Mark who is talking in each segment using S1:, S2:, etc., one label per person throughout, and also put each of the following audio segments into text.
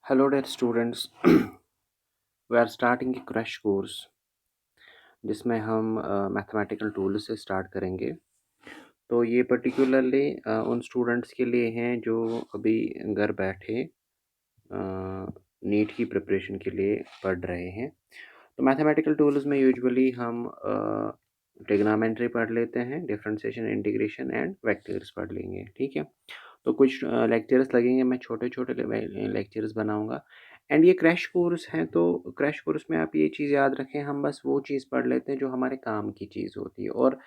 S1: Hello dear students, we are starting a crash course जिसमें हम mathematical tool से start करेंगे। तो ये पर्टिकुलरली उन स्टूडेंट्स के लिए हैं जो अभी घर बैठे नीट की प्रिपरेशन के लिए पढ़ रहे हैं। तो मैथमेटिकल टूल्स में यूजुअली हम ट्रिग्नोमेट्री पढ़ लेते हैं, डिफरेंशिएशन, इंटीग्रेशन एंड वेक्टर्स पढ़ लेंगे, ठीक है। तो कुछ लेक्चर्स लगेंगे, मैं छोटे-छोटे लेक्चर्स बनाऊँगा एंड ये क्रैश कोर्स हैं, तो क्रैश कोर्स में आप ये चीज़ याद रखें, हम बस वो चीज़ पढ़ लेते हैं जो हमारे काम की चीज़ होती है और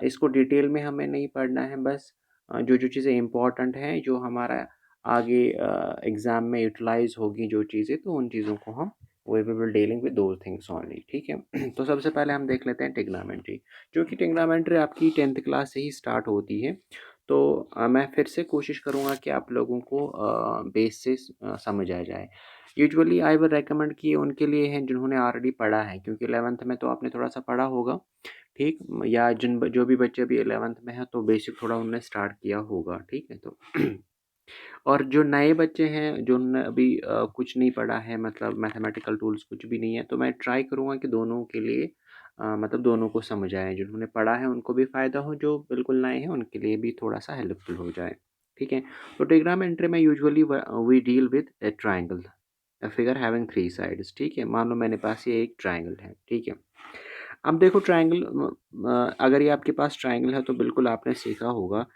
S1: इसको डिटेल में हमें नहीं पढ़ना है, बस जो-जो चीज़ें इम्पोर्टेंट हैं, जो हमारा आगे एग्ज़ाम में यूटिलाइज़ होगी जो चीज़ें, तो उन चीज़ों को हम we will dealing with those things only, ठीक है। तो सबसे पहले हम देख लेते हैं ट्रिग्नोमेट्री, जो कि ट्रिग्नोमेट्री आपकी 10th क्लास से ही स्टार्ट होती है। तो मैं फिर से कोशिश करूँगा कि आप लोगों को बेस से समझ आ जाए। यूजुअली आई विल रिकमेंड कि ये उनके लिए हैं जिन्होंने ऑलरेडी पढ़ा है, क्योंकि 11th में तो आपने थोड़ा-सा पढ़ा होगा, ठीक? या जो भी बच्चे अभी 11th में हैं, तो बेसिक थोड़ा उन्होंने स्टार्ट किया होगा, ठीक है? तो और जो नए बच्चे हैं, जिन्होंने अभी कुछ नहीं पढ़ा है, मतलब मैथमेटिकल टूल्स कुछ भी नहीं है, तो मैं ट्राई करूँगा कि दोनों के लिए मतलब दोनों को समझ आए। जिन्होंने पढ़ा है उनको भी फ़ायदा हो, जो बिल्कुल नए हैं उनके लिए भी थोड़ा-सा हेल्पफुल हो जाए, ठीक है? तो ट्रिग्नोमेट्री में usually we deal with a triangle, a figure having 3 sides, ठीक है? मान लो मेरे पास ये एक ट्रायंगल है, ठीक है? अब देखो ट्रायंगल, अगर ये आपके पास ट्रायंगल है तो बिल्कुल आपने सीखा होगा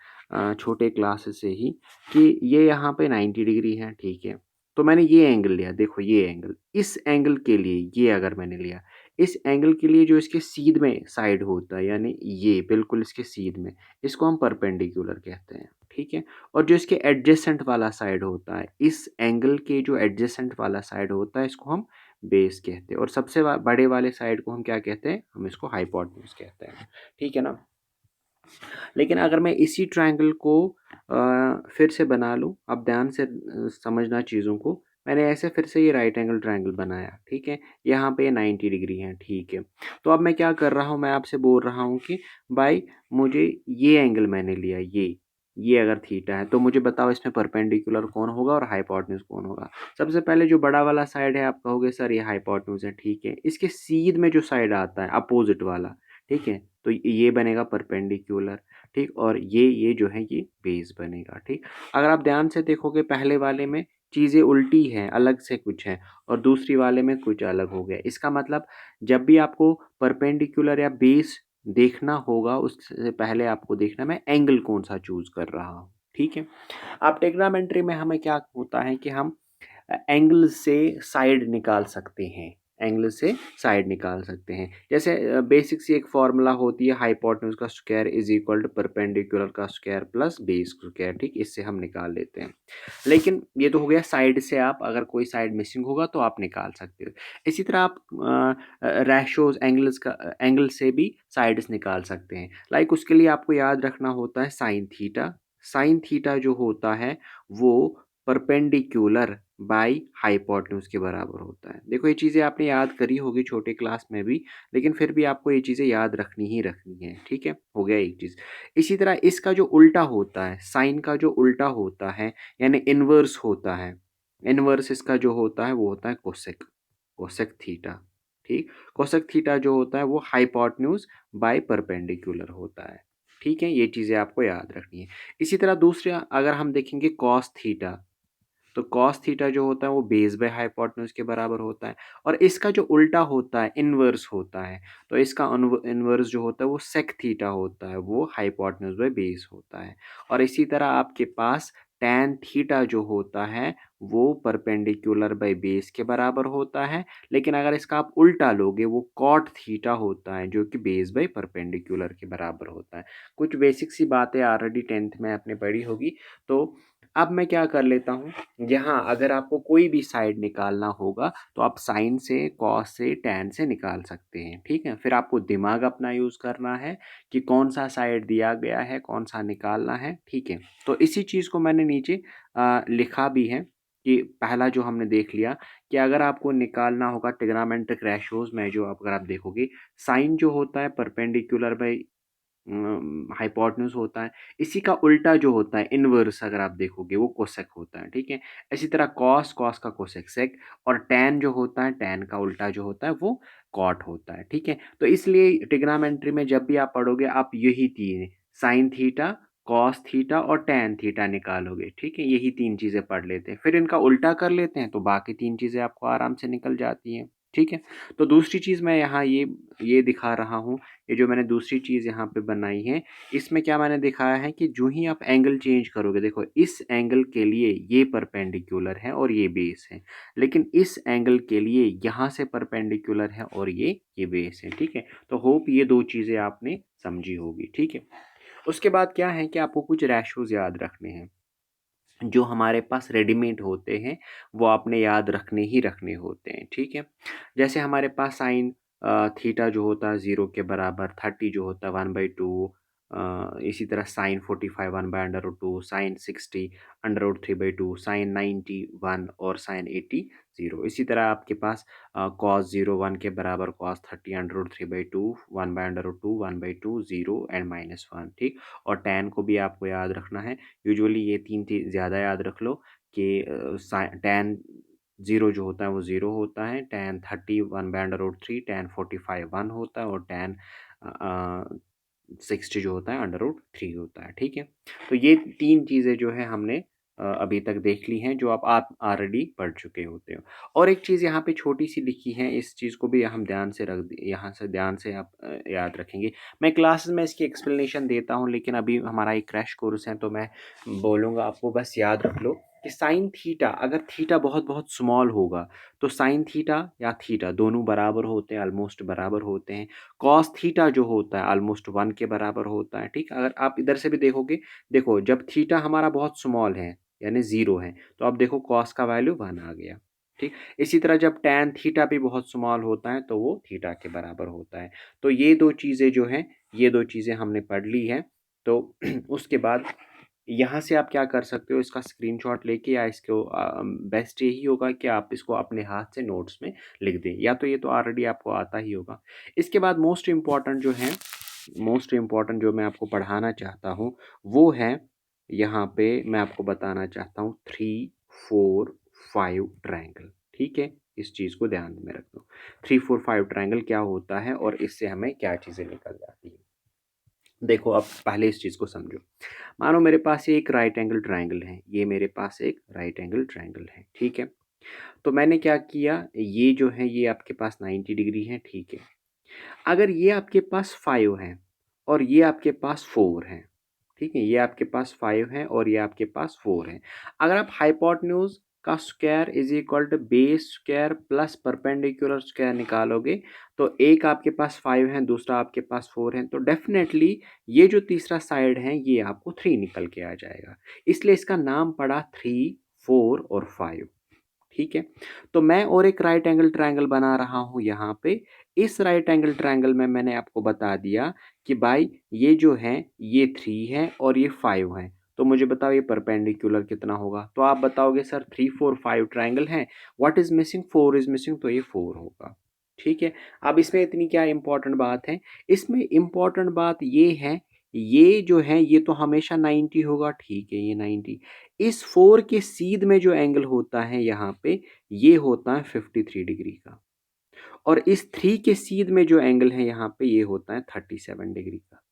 S1: छोटे क्लासेस से ही कि ये यहाँ पे 90 डिग्री है, ठीक है। तो मैंने ये एंगल लिया, देखो ये एंगल, इस एंगल के लिए ये अगर मैंने लिया, इस एंगल के लिए जो इसके सीध में साइड होता है, यानी ये बिल्कुल इसके सीध में, इसको हम परपेंडिकुलर कहते हैं, ठीक है। और जो इसके एडजेसेंट वाला साइड होता है, इस एंगल के जो एडजेसेंट वाला साइड होता है, इसको हम बेस कहते हैं। और सबसे बड़े वाले साइड को हम क्या कहते हैं? हम इसको हाइपोटेन्यूज कहते हैं, ठीक है ना। लेकिन अगर मैं इसी ट्रायंगल को फिर से बना लूँ, अब ध्यान से समझना चीज़ों को। मैंने ऐसे फिर से ये राइट एंगल ट्रायंगल बनाया, ठीक है। यहाँ पे 90 डिग्री है, ठीक है। तो अब मैं क्या कर रहा हूँ, मैं आपसे बोल रहा हूँ कि भाई मुझे ये एंगल मैंने लिया, ये अगर थीटा है, तो मुझे बताओ इसमें परपेंडिकुलर कौन होगा और हाइपोटेन्यूज कौन होगा। सबसे पहले जो बड़ा वाला साइड है, आप कहोगे सर ये हाइपोटेन्यूज है, ठीक है। इसके सीध में जो साइड आता है अपोजिट वाला, ठीक है, तो ये बनेगा परपेंडिकुलर, ठीक। और ये जो है ये बेस बनेगा, ठीक। अगर आप ध्यान से देखोगे पहले वाले में चीज़ें उल्टी हैं, अलग से कुछ है, और दूसरी वाले में कुछ अलग हो गया। इसका मतलब जब भी आपको परपेंडिकुलर या बेस देखना होगा, उससे पहले आपको देखना मैं एंगल कौन सा चूज़ कर रहा हूँ, ठीक है। अब ट्रिग्नोमेट्री में हमें क्या होता है कि हम एंगल से साइड निकाल सकते हैं, एंगल से साइड निकाल सकते हैं। जैसे बेसिक सी एक फ़ॉर्मूला होती है, हाइपोटेन्यूज़ का square is equal to perpendicular का स्क्वायर प्लस बेस स्क्वायर, ठीक। इससे हम निकाल लेते हैं। लेकिन ये तो हो गया साइड से, आप अगर कोई साइड मिसिंग होगा तो आप निकाल सकते हो। इसी तरह आप रेशोज़, एंगल से भी साइड्स निकाल सकते हैं। लाइक उसके लिए आपको याद रखना होता है साइन थीटा। साइन थीटा जो होता है वो परपेंडिकुलर बाई हाइपोटेन्यूज के बराबर होता है। देखो ये चीज़ें आपने याद करी होगी छोटे क्लास में भी, लेकिन फिर भी आपको ये चीज़ें याद रखनी ही रखनी है, ठीक है। हो गया एक चीज़। इसी तरह इसका जो उल्टा होता है, साइन का जो उल्टा होता है, यानी इनवर्स होता है, इनवर्स इसका जो होता है वो होता है कोसेक, कोसेक थीटा, ठीक। कोसेक थीटा जो होता है वो हाइपोटेन्यूज बाय परपेंडिकुलर होता है, ठीक है। ये चीज़ें आपको याद रखनी है। इसी तरह दूसरे अगर हम देखेंगे कॉस थीटा, तो कॉस थीटा जो होता है वो बेस बाय हाइपोटेन्यूज के बराबर होता है। और इसका जो उल्टा होता है, इनवर्स होता है, तो इसका इनवर्स जो होता है वो सेक थीटा होता है, वो हाइपोटेन्यूज बाय बेस होता है। और इसी तरह आपके पास टैन थीटा जो होता है वो परपेंडिकुलर बाय बेस के बराबर होता है। लेकिन अगर इसका आप उल्टा लोगे, वो कॉट थीटा होता है, जो कि बेस बाय परपेंडिकुलर के बराबर होता है। कुछ बेसिक सी बातें ऑलरेडी 10th में आपने पढ़ी होगी। तो अब मैं क्या कर लेता हूँ, यहाँ अगर आपको कोई भी साइड निकालना होगा तो आप साइन से, कॉस से, टैन से निकाल सकते हैं, ठीक है। फिर आपको दिमाग अपना यूज़ करना है कि कौन सा साइड दिया गया है, कौन सा निकालना है, ठीक है। तो इसी चीज़ को मैंने नीचे लिखा भी है कि पहला जो हमने देख लिया कि अगर आपको निकालना होगा ट्रिग्नोमेट्रिक रेशियोज में, जो अगर आप देखोगे साइन जो होता है परपेंडिकुलर बाई हाइपोटेन्यूज होता है, इसी का उल्टा जो होता है इनवर्स अगर आप देखोगे वो कोसेक होता है, ठीक है। इसी तरह कॉस, कॉस का कोसेक सेक, और टैन जो होता है, टैन का उल्टा जो होता है वो कॉट होता है, ठीक है। तो इसलिए ट्रिग्नोमेट्री में जब भी आप पढ़ोगे आप यही तीन, साइन थीटा, कॉस थीटा और टैन थीटा निकालोगे, ठीक है। यही तीन चीज़ें पढ़ लेते हैं, फिर इनका उल्टा कर लेते हैं तो बाकी तीन चीज़ें आपको आराम से निकल जाती हैं, ठीक है। तो दूसरी चीज़ मैं यहाँ ये दिखा रहा हूँ, ये जो मैंने दूसरी चीज़ यहाँ पे बनाई है, इसमें क्या मैंने दिखाया है कि जो ही आप एंगल चेंज करोगे, देखो इस एंगल के लिए ये परपेंडिकुलर है और ये बेस है, लेकिन इस एंगल के लिए यहाँ से परपेंडिकुलर है और ये बेस है, ठीक है। तो होप ये दो चीज़ें आपने समझी होगी, ठीक है। उसके बाद क्या है कि आपको कुछ रैशोज याद रखने हैं, जो हमारे पास रेडीमेड होते हैं वो आपने याद रखने होते हैं, ठीक है। जैसे हमारे पास साइन थीटा जो होता है 0 के बराबर, 30 जो होता है 1/2, इसी तरह साइन 45 1/√2, साइन 60 √3/2, साइन 90 1 और साइन 80 0। इसी तरह आपके पास कॉस 0 1 के बराबर, कॉस 30 √3/2, 1/√2, 1/2, 0 एंड -1, ठीक। और टैन को भी आपको याद रखना है। यूजुअली ये तीन चीज़ ज़्यादा याद रख लो कि टैन 0 जो होता है वो 0 होता है, टैन 30 1/√3, टैन 45 1 होता है और टैन 60 जो होता है √3 होता है, ठीक है। तो ये तीन चीज़ें जो है हमने अभी तक देख ली हैं, जो आप ऑलरेडी पढ़ चुके होते हो। और एक चीज़ यहाँ पे छोटी सी लिखी है, इस चीज़ को भी हम ध्यान से यहाँ से ध्यान से आप याद रखेंगे। मैं क्लासेस में इसकी एक्सप्लेनेशन देता हूँ, लेकिन अभी हमारा एक क्रैश कोर्स है तो मैं बोलूँगा आपको, बस याद रख लो कि साइन थीटा, अगर थीटा बहुत बहुत स्मॉल होगा तो साइन थीटा या थीटा दोनों बराबर होते हैं, ऑलमोस्ट बराबर होते हैं। कॉस थीटा जो होता है ऑलमोस्ट 1 के बराबर होता है, ठीक। अगर आप इधर से भी देखोगे, देखो जब थीटा हमारा बहुत स्मॉल है यानी 0 है, तो अब देखो कॉस का वैल्यू 1 आ गया, ठीक। इसी तरह जब टैन थीटा भी बहुत स्मॉल होता है तो वो थीटा के बराबर होता है। तो ये दो चीज़ें जो हैं, ये दो चीज़ें हमने पढ़ ली हैं। तो उसके बाद यहाँ से आप क्या कर सकते हो, इसका स्क्रीनशॉट लेके, या इसको बेस्ट यही होगा कि आप इसको अपने हाथ से नोट्स में लिख दें, या तो ये तो ऑलरेडी आपको आता ही होगा। इसके बाद मोस्ट इम्पॉर्टेंट जो है, मोस्ट इम्पॉर्टेंट जो मैं आपको पढ़ाना चाहता हूँ वो है, यहाँ पे मैं आपको बताना चाहता हूँ 3 4 5 ट्रायंगल, ठीक है। इस चीज़ को ध्यान में रखो, 3 4 5 ट्रायंगल क्या होता है और इससे हमें क्या चीज़ें निकल जाती है। देखो अब पहले इस चीज़ को समझो। मानो मेरे पास ये एक राइट एंगल ट्रायंगल है, ये मेरे पास एक राइट एंगल ट्रायंगल है, ठीक है। तो मैंने क्या किया, ये जो है ये आपके पास 90 डिग्री है, ठीक है। अगर ये आपके पास 5 है और ये आपके पास 4 है, ठीक है, ये आपके पास 5 है और ये आपके पास 4 है। अगर आप हाइपोटेन्यूज का square is equal to base square plus perpendicular square निकालोगे, तो एक आपके पास 5 है, दूसरा आपके पास 4 है, तो डेफिनेटली ये जो तीसरा साइड है ये आपको 3 निकल के आ जाएगा। इसलिए इसका नाम पड़ा 3 4 और 5, ठीक है। तो मैं और एक राइट एंगल ट्रायंगल बना रहा हूँ यहाँ पे। इस राइट एंगल ट्रायंगल में मैंने आपको बता दिया कि भाई ये जो है ये 3 है और ये 5 है, तो मुझे बताओ ये परपेंडिकुलर कितना होगा। तो आप बताओगे सर 3 4 5 ट्रायंगल है, what is missing, 4 is missing, तो ये 4 होगा, ठीक है। अब इसमें इतनी क्या इंपॉर्टेंट बात है, इसमें इंपॉर्टेंट बात ये है, ये जो है ये तो हमेशा 90 होगा, ठीक है, ये 90। इस 4 के सीध में जो एंगल होता है यहाँ पे, ये होता है 53 डिग्री का, और इस 3 के सीध में जो एंगल है यहाँ पे, ये होता है 37 डिग्री का,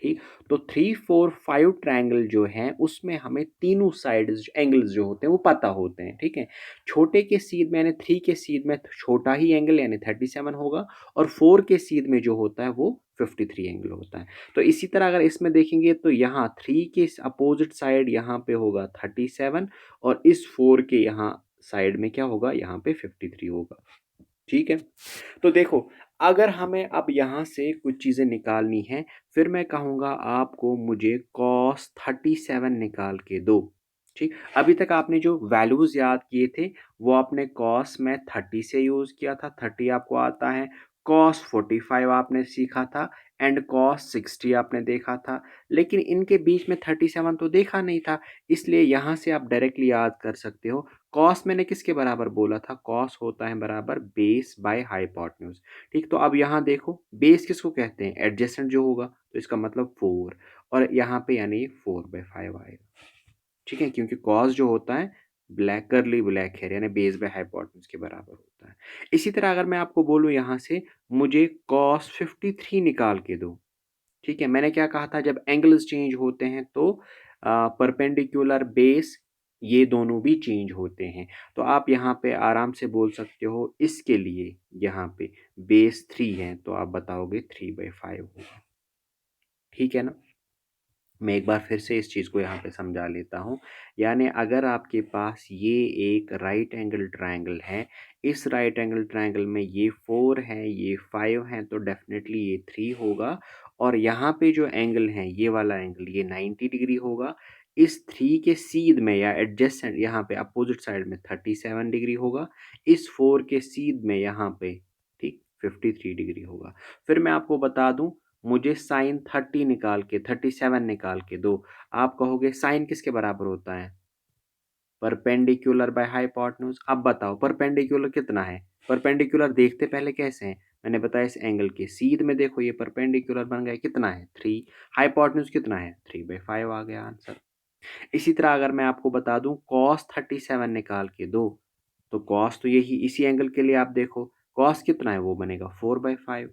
S1: ठीक। तो 3 4 5 ट्रायंगल जो है उसमें हमें तीनों साइड्स एंगल्स जो होते हैं वो पता होते हैं, ठीक है। छोटे के सीध में यानी 3 के सीध में छोटा ही एंगल यानी 37 होगा, और 4 के सीध में जो होता है वो 53 एंगल होता है। तो इसी तरह अगर इसमें देखेंगे तो यहाँ 3 के अपोजिट साइड यहाँ पे होगा 37, और इस 4 के यहाँ साइड में क्या होगा, यहाँ पे 53 होगा, ठीक है। तो देखो अगर हमें अब यहाँ से कुछ चीज़ें निकालनी है, फिर मैं कहूँगा आपको मुझे cos 37 निकाल के दो, ठीक। अभी तक आपने जो वैल्यूज़ याद किए थे वो आपने cos में 30 से यूज़ किया था, 30 आपको आता है। cos 45 आपने सीखा था, एंड cos 60 आपने देखा था, लेकिन इनके बीच में 37 तो देखा नहीं था, इसलिए यहाँ से आप डायरेक्टली याद कर सकते हो। cos मैंने किसके बराबर बोला था? cos होता है बराबर बेस बाय हाइपोटेन्यूज। ठीक, तो अब यहाँ देखो बेस किसको कहते हैं? एडजेसेंट जो होगा, तो इसका मतलब 4, और यहाँ पे यानी 4/5 आएगा। ठीक है, क्योंकि cos जो होता है ब्लैक करली ब्लैक है, यानी बेस बाय हाइपोटेन्यूज के बराबर होता है। इसी तरह अगर मैं आपको बोलूँ यहाँ से मुझे cos 53 निकाल के दो, ठीक है, मैंने क्या कहा था? जब एंगल्स चेंज होते हैं तो परपेंडिकुलर बेस ये दोनों भी चेंज होते हैं। तो आप यहाँ पे आराम से बोल सकते हो इसके लिए यहाँ पे बेस 3 है, तो आप बताओगे 3/5 होगा। ठीक है ना? मैं एक बार फिर से इस चीज़ को यहाँ पे समझा लेता हूँ। यानी अगर आपके पास ये एक राइट एंगल ट्रायंगल है, इस राइट एंगल ट्रायंगल में ये 4 है, ये 5 है, तो डेफ़िनेटली ये 3 होगा, और यहाँ पे जो एंगल है, ये वाला एंगल, ये 90 डिग्री होगा। इस 3 के सीध में या एडजेसेंट यहाँ पे अपोज़िट साइड में 37 डिग्री होगा। इस 4 के सीध में यहाँ पे, ठीक, 53 डिग्री होगा। फिर मैं आपको बता दूँ, मुझे साइन 30 निकाल के 37 निकाल के दो। आप कहोगे साइन किसके बराबर होता है? Perpendicular by hypotenuse. अब बताओ परपेंडिकुलर कितना है? परपेंडिकुलर देखते पहले कैसे हैं? मैंने बताया इस एंगल के सीध में देखो, ये परपेंडिकुलर बन गया, कितना है? 3। हाइपोटेन्यूज कितना है? 3/5 आ गया आंसर। इसी तरह अगर मैं आपको बता दूं cos 37 निकाल के दो, तो cos तो यही इसी एंगल के लिए आप देखो, cos कितना है? वो बनेगा 4/5।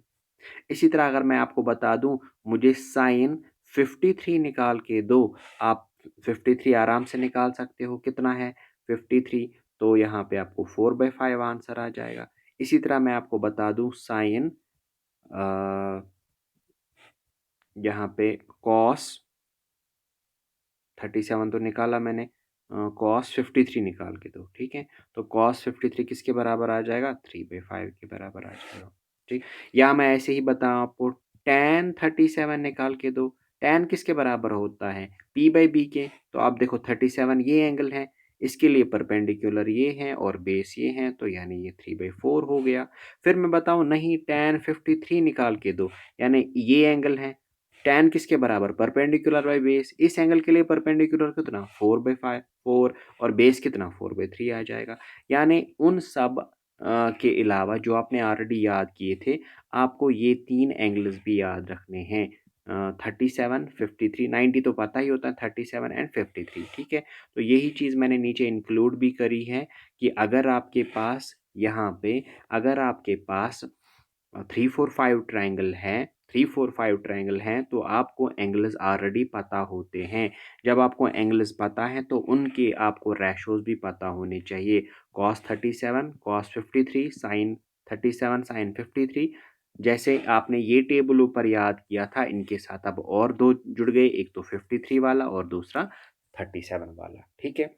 S1: इसी तरह अगर मैं आपको बता दूं मुझे साइन 53 निकाल के दो, आप 53 आराम से निकाल सकते हो, कितना है? 53, तो यहाँ पे आपको 4/5 आंसर आ जाएगा। इसी तरह मैं आपको बता दूं साइन यहाँ पे cos 37 तो निकाला मैंने, cos 53 निकाल के दो, ठीक है, तो cos 53 किसके बराबर आ जाएगा? 3/5 के बराबर आ जाएगा। ठीक, या मैं ऐसे ही बताऊँ आपको, tan 37 निकाल के दो। tan किसके बराबर होता है? p/b के। तो आप देखो 37 ये एंगल है, इसके लिए परपेंडिकुलर ये है और बेस ये है, तो यानी ये 3/4 हो गया। फिर मैं बताऊँ नहीं, tan 53 निकाल के दो, यानी ये एंगल है, tan किसके बराबर? Perpendicular by base. इस एंगल के लिए परपेंडिकुलर कितना? 4/5, 4, और बेस कितना? 4/3 आ जाएगा। यानी उन सब के अलावा जो आपने ऑलरेडी याद किए थे, आपको ये 3 एंगल्स भी याद रखने हैं। 37, 53, 90 तो पता ही होता है, 37 एंड 53, ठीक है? तो यही चीज़ मैंने नीचे इंक्लूड भी करी है कि अगर आपके पास यहाँ पे, अगर आपके पास 3, 4, 5 ट्रायंगल है, 3, 4, 5 ट्रायंगल हैं, तो आपको एंगल्स ऑलरेडी पता होते हैं। जब आपको एंगल्स पता है तो उनके आपको रेशोज़ भी पता होने चाहिए। cos 37, cos 53, sin 37, sin 53। जैसे आपने ये टेबल ऊपर याद किया था, इनके साथ अब और 2 जुड़ गए, एक तो 53 वाला और दूसरा 37 वाला, ठीक है?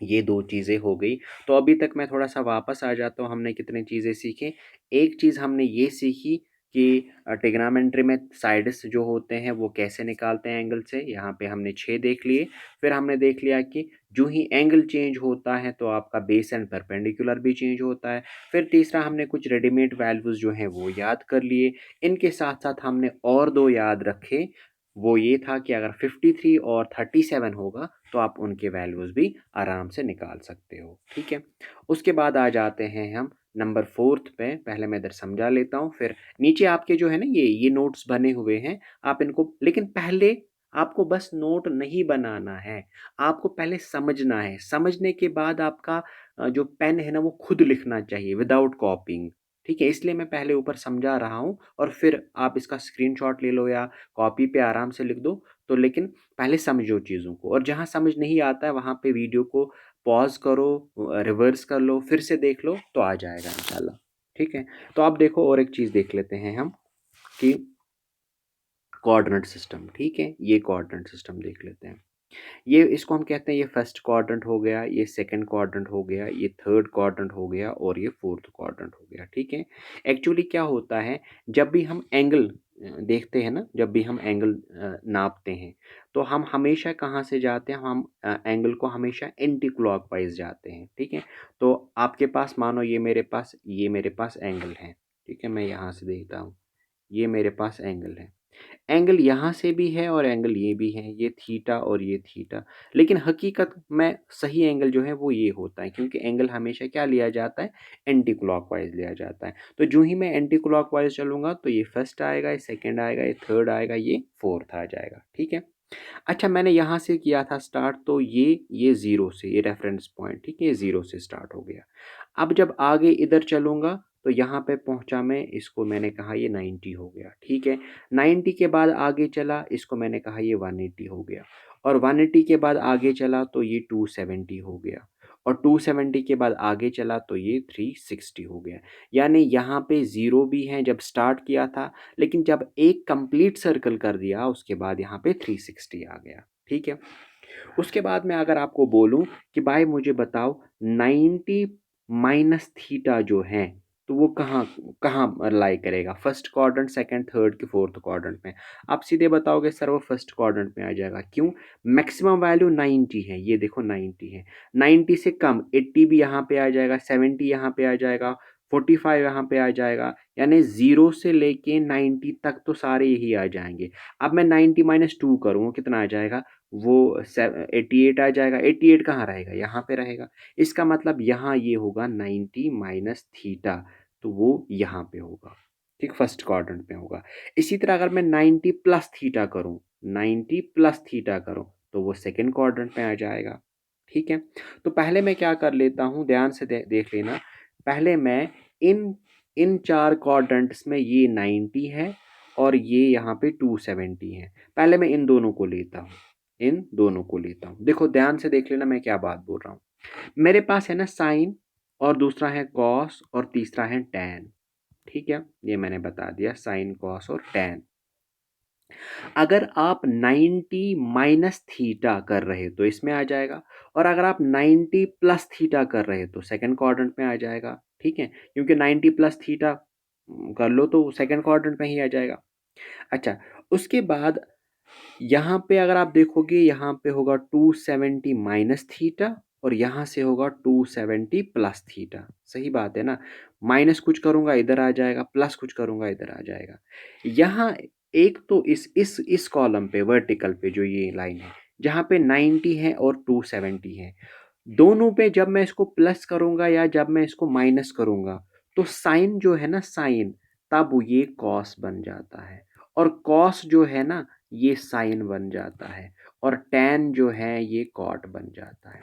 S1: ये 2 चीज़ें हो गई। तो अभी तक मैं थोड़ा-सा वापस आ जाता हूँ, हमने कितनी चीज़ें सीखी। एक चीज़ हमने ये सीखी कि ट्रिग्नोमेट्री में साइड्स जो होते हैं वो कैसे निकालते हैं एंगल से, यहाँ पे हमने 6 देख लिए। फिर हमने देख लिया कि जो ही एंगल चेंज होता है तो आपका बेस एंड परपेंडिकुलर भी चेंज होता है। फिर तीसरा हमने कुछ रेडीमेड वैल्यूज़ जो हैं वो याद कर लिए। इनके साथ-साथ हमने और 2 याद रखे, वो ये था कि अगर 53 और 37 होगा तो आप उनके वैल्यूज़ भी आराम से निकाल सकते हो, ठीक है? उसके बाद आ जाते हैं हम नंबर 4th पे। पहले मैं इधर समझा लेता हूँ, फिर नीचे आपके जो है ना ये नोट्स बने हुए हैं, आप इनको, लेकिन पहले आपको बस नोट नहीं बनाना है, आपको पहले समझना है। समझने के बाद आपका जो पेन है ना वो खुद लिखना चाहिए विदाउट कॉपिंग, ठीक है? इसलिए मैं पहले ऊपर समझा रहा हूँ और फिर आप इसका स्क्रीनशॉट ले लो या कॉपी पे आराम से लिख दो। तो लेकिन पहले समझो चीज़ों को, और जहाँ समझ नहीं आता है वहाँ पे वीडियो को पॉज़ करो, रिवर्स कर लो, फिर से देख लो तो आ जाएगा इंशाल्लाह, ठीक है? तो अब देखो और एक चीज़ देख लेते हैं हम कि कोऑर्डिनेट सिस्टम, ठीक है? ये कोऑर्डिनेट सिस्टम देख लेते हैं। ये इसको हम कहते हैं, ये फर्स्ट क्वाड्रेंट हो गया, ये सेकंड क्वाड्रेंट हो गया, ये थर्ड क्वाड्रेंट हो गया और ये फोर्थ क्वाड्रेंट हो गया, ठीक है? एक्चुअली क्या होता है, जब भी हम एंगल देखते हैं ना, जब भी हम एंगल नापते हैं, तो हम हमेशा कहाँ से जाते हैं? हम एंगल को हमेशा एंटी क्लॉकवाइज जाते हैं, ठीक है? तो आपके पास मानो ये मेरे पास एंगल है, ठीक है? मैं यहाँ से देखता हूँ, ये मेरे पास एंगल है। एंगल यहाँ से भी है और एंगल ये भी है, ये थीटा और ये थीटा। लेकिन हकीकत में सही एंगल जो है वो ये होता है, क्योंकि एंगल हमेशा क्या लिया जाता है, एंटी क्लॉकवाइज लिया जाता है। तो जो ही मैं एंटी क्लॉकवाइज चलूंगा तो ये फर्स्ट आएगा, ये सेकंड आएगा, ये थर्ड आएगा, ये फोर्थ आ जाएगा। ठीक है। अच्छा, मैंने यहाँ से किया था स्टार्ट, तो ये ज़ीरो से, ये रेफरेंस पॉइंट, ठीक है, ये ज़ीरो से स्टार्ट हो गया। अब जब आगे इधर चलूँगा तो यहाँ पे पहुँचा मैं, इसको मैंने कहा ये 90 हो गया। ठीक है। 90 के बाद आगे चला, इसको मैंने कहा ये 180 हो गया। और 180 के बाद आगे चला तो ये 270 हो गया। और 270 के बाद आगे चला तो ये 360 हो गया। यानी यहाँ पे ज़ीरो भी है जब स्टार्ट किया था, लेकिन जब एक कंप्लीट सर्कल कर दिया उसके बाद यहाँ पे 360 आ गया। ठीक है। उसके बाद मैं अगर आपको बोलूं कि भाई मुझे बताओ 90 माइनस थीटा जो है, तो वो कहाँ कहाँ लाई करेगा, फर्स्ट क्वाड्रेंट, सेकंड, थर्ड के फोर्थ क्वाड्रेंट में। आप सीधे बताओगे सर वो फर्स्ट क्वाड्रेंट में आ जाएगा। क्यों? मैक्सिमम वैल्यू 90 है, ये देखो 90 है। 90 से कम 80 भी यहाँ पे आ जाएगा, 70 यहाँ पे आ जाएगा, 45 यहाँ पे आ जाएगा। यानी 0 से लेके 90 तक तो सारे यही आ जाएंगे। अब मैं 90 माइनस 2 करूँ, कितना आ जाएगा, वो 88 आ जाएगा। 88 कहाँ रहेगा, यहाँ पे रहेगा। इसका मतलब यहाँ ये होगा 90 माइनस थीटा, तो वो यहाँ पे होगा। ठीक, फर्स्ट क्वाड्रेंट में होगा। इसी तरह अगर मैं 90 प्लस थीटा करूँ, 90 प्लस थीटा करूँ, तो वो सेकेंड क्वाड्रेंट में आ जाएगा। ठीक है। तो पहले मैं क्या कर लेता हूँ, ध्यान से देख लेना। पहले मैं इन इन चार क्वाड्रेंट्स में ये 90 है और ये यहाँ पे 270 है। पहले मैं इन दोनों को लेता हूँ, इन दोनों को लेता हूँ। देखो ध्यान से देख लेना मैं क्या बात बोल रहा हूँ। मेरे पास है ना साइन, और दूसरा है कॉस, और तीसरा है टैन। ठीक है, ये मैंने बता दिया, साइन, कॉस और टैन। अगर आप 90 माइनस थीटा कर रहे तो इसमें आ जाएगा, और अगर आप 90 प्लस थीटा कर रहे तो सेकंड क्वाड्रेंट में आ जाएगा। ठीक है, क्योंकि 90 प्लस थीटा कर लो तो सेकंड क्वाड्रेंट में ही आ जाएगा। अच्छा, उसके बाद यहाँ पे अगर आप देखोगे, यहाँ पे होगा 270 माइनस थीटा, और यहाँ से होगा 270 प्लस थीटा। सही बात है ना, माइनस कुछ करूँगा इधर आ जाएगा, प्लस कुछ करूँगा इधर आ जाएगा। यहाँ एक तो इस कॉलम पे वर्टिकल पे जो ये लाइन है, जहाँ पे 90 है और 270 है, दोनों पे जब मैं इसको प्लस करूँगा या जब मैं इसको माइनस करूँगा, तो साइन जो है ना, साइन, तब ये कॉस बन जाता है, और कॉस जो है ना ये साइन बन जाता है, और टैन जो है ये कॉट बन जाता है।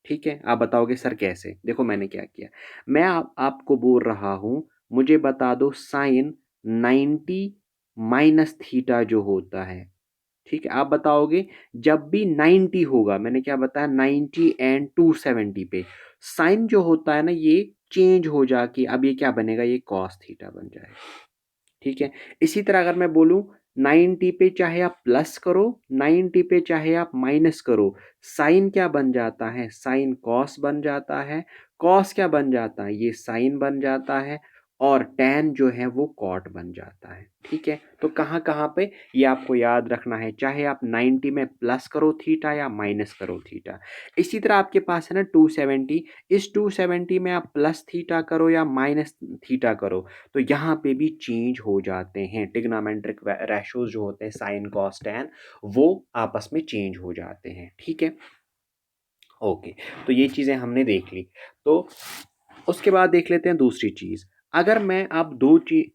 S1: ठीक है। आप बताओगे सर कैसे? देखो मैंने क्या किया, मैं आपको बोल रहा हूँ मुझे बता दो साइन 90 माइनस थीटा जो होता है। ठीक है, आप बताओगे जब भी 90 होगा, मैंने क्या बताया, 90 एंड 270 पे साइन जो होता है ना ये चेंज हो जाके अब ये क्या बनेगा, ये कॉस थीटा बन जाएगा। ठीक है। इसी तरह अगर मैं बोलूं 90 पे चाहे आप प्लस करो, 90 पे चाहे आप माइनस करो, साइन क्या बन जाता है, साइन कॉस बन जाता है। कॉस क्या बन जाता है, ये साइन बन जाता है, और टैन जो है वो कॉट बन जाता है। ठीक है। तो कहाँ कहाँ पे ये आपको याद रखना है, चाहे आप 90 में प्लस करो थीटा या माइनस करो थीटा। इसी तरह आपके पास है ना 270, इस 270 में आप प्लस थीटा करो या माइनस थीटा करो, तो यहाँ पे भी चेंज हो जाते हैं। ट्रिग्नोमेट्रिक रेशोज जो होते हैं साइन कॉस टैन, वो आपस में चेंज हो जाते हैं। ठीक है। ओके, तो ये चीज़ें हमने देख ली। तो उसके बाद देख लेते हैं दूसरी चीज़। अगर मैं अब दो चीज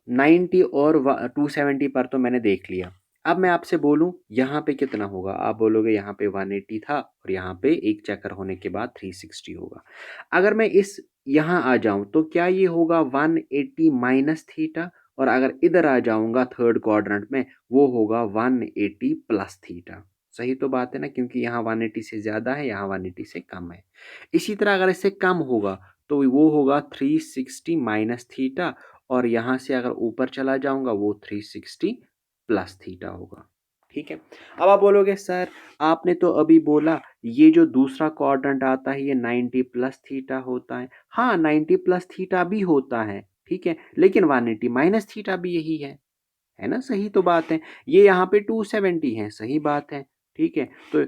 S1: 90 और 270 पर तो मैंने देख लिया। अब मैं आपसे बोलूं यहाँ पे कितना होगा, आप बोलोगे यहाँ पे 180 था और यहाँ पे एक चक्कर होने के बाद 360 होगा। अगर मैं इस यहाँ आ जाऊं तो क्या ये होगा 180 माइनस थीटा, और अगर इधर आ जाऊंगा थर्ड क्वाड्रेंट में, वो होगा 180 प्लस थीटा। सही तो बात है ना, क्योंकि यहाँ 180 से ज़्यादा है, यहाँ 180 से कम है। इसी तरह अगर इससे कम होगा तो वो होगा 360 माइनस थीटा, और यहाँ से अगर ऊपर चला जाऊंगा वो 360 प्लस थीटा होगा। ठीक है। अब आप बोलोगे सर आपने तो अभी बोला ये जो दूसरा क्वाड्रेंट आता है ये 90 प्लस थीटा होता है। हाँ, 90 प्लस थीटा भी होता है, ठीक है, लेकिन 180 माइनस थीटा भी यही है ना। सही तो बात है। ये यहाँ पे 270 है, सही बात है। ठीक है, तो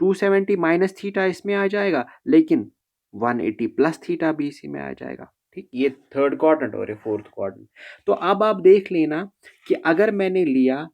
S1: 270 माइनस थीटा इसमें आ जाएगा, लेकिन 180 प्लस थीटा भी इसी में आ जाएगा। ठीक, ये थर्ड क्वाड्रेंट और ये फोर्थ क्वाड्रेंट। तो अब आप देख लेना कि अगर मैंने लिया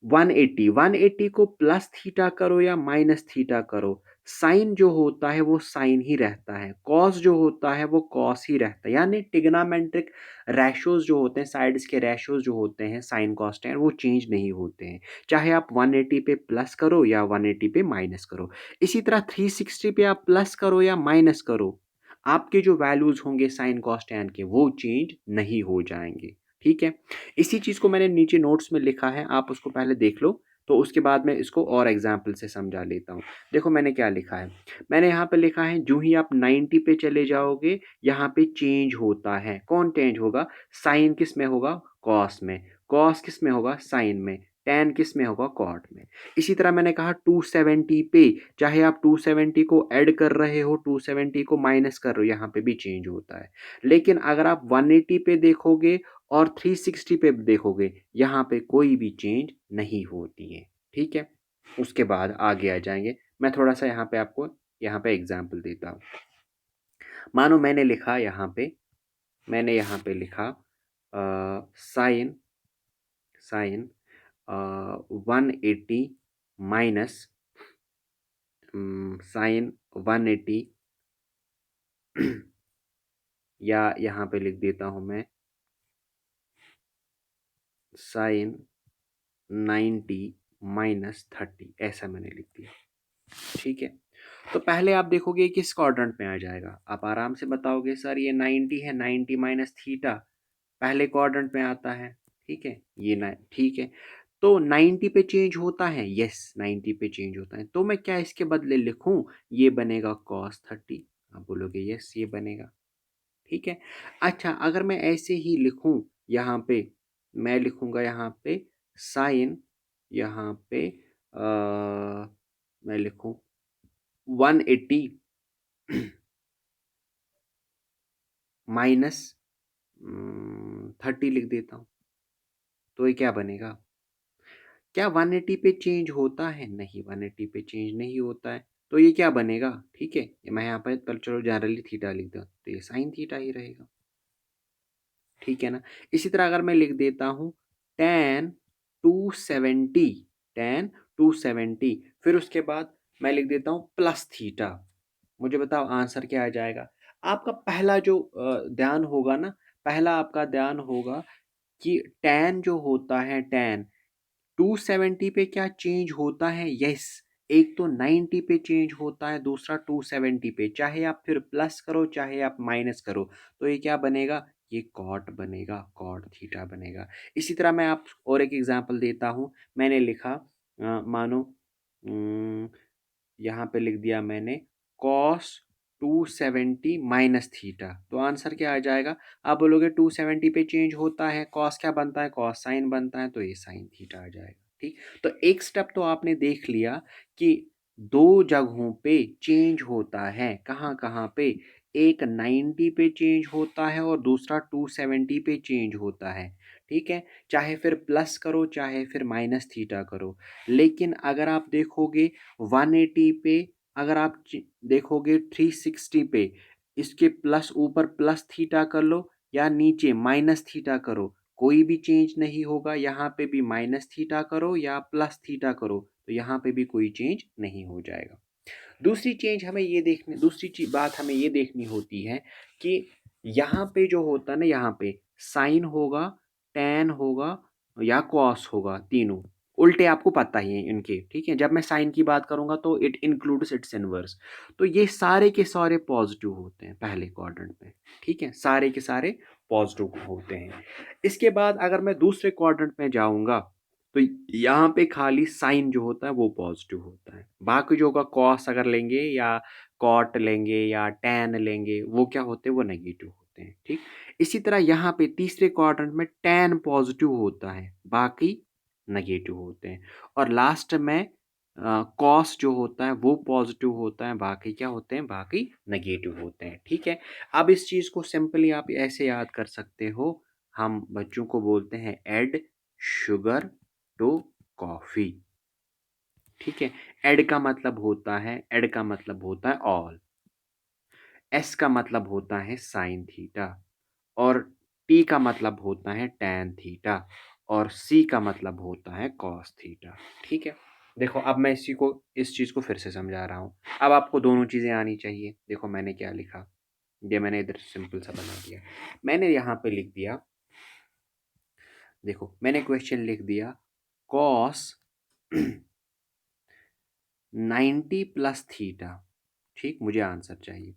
S1: 180 को प्लस थीटा करो या माइनस थीटा करो, साइन जो होता है वो साइन ही रहता है, कॉस जो होता है वो कॉस ही रहता है। यानी टिग्नामेट्रिक रेशोज जो होते हैं, साइड्स के रेशोज जो होते हैं साइन कॉस टेन, वो चेंज नहीं होते हैं, चाहे आप 180 पे प्लस करो या 180 पे माइनस करो। इसी तरह 360 पे आप प्लस करो या माइनस करो, आपके जो वैल्यूज होंगे साइन कॉस टेन के वो चेंज नहीं हो जाएंगे। ठीक है, इसी चीज़ को मैंने नीचे नोट्स में लिखा है, आप उसको पहले देख लो, तो उसके बाद मैं इसको और एग्जाम्पल से समझा लेता हूँ। देखो मैंने क्या लिखा है, मैंने यहाँ पे लिखा है जो ही आप 90 पे चले जाओगे यहाँ पे चेंज होता है। कौन चेंज होगा? साइन किस में होगा? कॉस में। कॉस किस में होगा? साइन में। टेन किस में होगा? कॉट में। इसी तरह मैंने कहा 270 पे, चाहे आप 270 को ऐड कर रहे हो 270 को माइनस कर रहे हो, यहाँ पे भी चेंज होता है। लेकिन अगर आप 180 पे देखोगे और 360 पे देखोगे, यहाँ पे कोई भी चेंज नहीं होती है। ठीक है, उसके बाद आगे आ जाएंगे। मैं थोड़ा सा यहाँ पे आपको यहाँ पे एग्जाम्पल देता हूँ। मानो मैंने लिखा यहाँ पे, मैंने यहाँ पे लिखा साइन साइन 180 माइनस साइन 180 या यहाँ पे लिख देता हूँ मैं साइन 90 माइनस 30, ऐसा मैंने लिख दिया। ठीक है, तो पहले आप देखोगे किस क्वाड्रेंट में आ जाएगा, आप आराम से बताओगे सर ये 90 है, 90 माइनस थीटा पहले क्वाड्रेंट में आता है। ठीक है, ये ना, ठीक है, तो 90 पे चेंज होता है, यस 90 पे चेंज होता है, तो मैं क्या इसके बदले लिखूं? ये बनेगा cos 30। आप बोलोगे यस ये बनेगा। ठीक है, अच्छा अगर मैं ऐसे ही लिखूं, यहाँ पे मैं लिखूंगा यहाँ पे साइन, यहाँ पे मैं लिखूं 180 माइनस 30 लिख देता हूँ, तो ये क्या बनेगा? क्या 180 पे चेंज होता है? नहीं, 180 पे चेंज नहीं होता है, तो ये क्या बनेगा? ठीक है, मैं यहाँ पर पर चलो जनरली थीटा लिख दूँ, तो ये साइन थीटा ही रहेगा। ठीक है ना, इसी तरह अगर मैं लिख देता हूँ टेन 270, टेन 270, फिर उसके बाद मैं लिख देता हूँ प्लस थीटा, मुझे बताओ आंसर क्या आ जाएगा? आपका पहला जो ध्यान होगा ना, पहला आपका ध्यान होगा कि tan जो होता है, tan 270 पे क्या चेंज होता है? यस, एक तो 90 पे चेंज होता है, दूसरा 270 पे, चाहे आप फिर प्लस करो चाहे आप माइनस करो, तो ये क्या बनेगा? ये कॉट बनेगा, कॉट थीटा बनेगा। इसी तरह मैं आप और एक एग्जांपल देता हूँ, मैंने लिखा मानो यहाँ पे लिख दिया मैंने कॉस 270 माइनस थीटा, तो आंसर क्या आ जाएगा? आप बोलोगे 270 पे चेंज होता है, कॉस क्या बनता है? कॉस साइन बनता है, तो ये साइन थीटा आ जाएगा। ठीक, तो एक स्टेप तो आपने देख लिया कि दो जगहों पे चेंज होता है, कहाँ कहाँ पे? एक 90 पे चेंज होता है और दूसरा 270 पे चेंज होता है। ठीक है, चाहे फिर प्लस करो चाहे फिर माइनस थीटा करो, लेकिन अगर आप देखोगे 180 पे, अगर आप देखोगे 360 पे, इसके प्लस ऊपर प्लस थीटा कर लो या नीचे माइनस थीटा करो, कोई भी चेंज नहीं होगा। यहाँ पे भी माइनस थीटा करो या प्लस थीटा करो, तो यहाँ पे भी कोई चेंज नहीं हो जाएगा। दूसरी चेंज हमें ये देखनी, दूसरी बात हमें ये देखनी होती है कि यहाँ पे जो होता है ना, यहाँ पे साइन होगा, टेन होगा या कॉस होगा, तीनों उल्टे आपको पता ही है इनके। ठीक है, जब मैं साइन की बात करूंगा तो इट इंक्लूड्स इट्स इनवर्स, तो ये सारे के सारे पॉजिटिव होते हैं पहले क्वाड्रेंट में। ठीक है, सारे के सारे पॉजिटिव होते हैं। इसके बाद अगर मैं दूसरे क्वाड्रेंट में जाऊंगा तो यहाँ पे खाली साइन जो होता है वो पॉजिटिव होता है, बाकी जो होगा कॉस अगर लेंगे या कॉट लेंगे या टैन लेंगे, वो क्या होते हैं? वो नेगेटिव होते हैं। ठीक, इसी तरह यहाँ पे तीसरे क्वाड्रेंट में टैन पॉजिटिव होता है, बाकी नेगेटिव होते हैं, और लास्ट में कॉस जो होता है वो पॉजिटिव होता है, बाकी क्या होते हैं? बाकी नेगेटिव होते हैं। ठीक है, अब इस चीज़ को सिंपली आप ऐसे याद कर सकते हो, हम बच्चों को बोलते हैं ऐड शुगर टू कॉफी। ठीक है, ऐड का मतलब होता है, ऐड का मतलब होता है ऑल, एस का मतलब होता है साइन थीटा और टी का मतलब होता है टैन थीटा और सी का मतलब होता है कॉस थीटा। ठीक है, देखो अब मैं इस चीज़ को फिर से समझा रहा हूँ। अब आपको दोनों चीज़ें आनी चाहिए। देखो मैंने क्या लिखा, ये मैंने इधर सिंपल सा बना दिया। मैंने यहाँ पे लिख दिया, देखो मैंने क्वेश्चन लिख दिया कॉस 90 प्लस थीटा। ठीक, मुझे आंसर चाहिए।